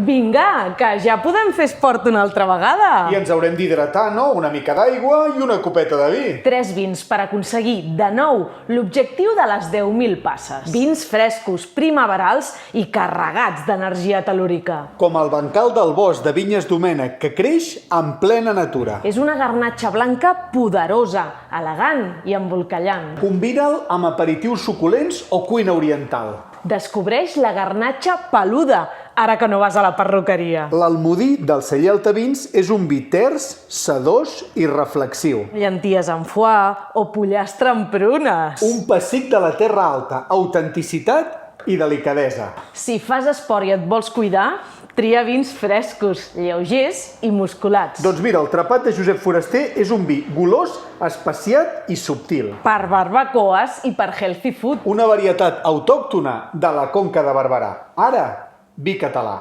Vinga, que ja podem fer esport una altra vegada. I ens haurem d'hidratar, no? Una mica d'aigua i una copeta de vi. 3 vins per aconseguir, de nou, l'objectiu de les 10.000 passes. Vins frescos, primaverals i carregats d'energia telúrica. Com el bancal del bosc de Vinyes Domènec, que creix en plena natura. És una garnatxa blanca poderosa, elegant i embolcallant. Combina'l amb aperitius suculents o cuina oriental. Descobreix la garnatxa peluda, ara que no vas a la perruqueria. L'Almodí del celler Altavins és un vi ters, sedós i reflexiu. Llenties en foie o pollastre amb prunes. Un pessic de la Terra Alta, autenticitat i delicadesa. Si fas esport i et vols cuidar, tria vins frescos, lleugers i musculats. Doncs mira, el Trepat de Josep Foraster és un vi golós, especiat i subtil. Per barbacoes i per healthy food. Una varietat autòctona de la Conca de Barberà. Ara, vi català.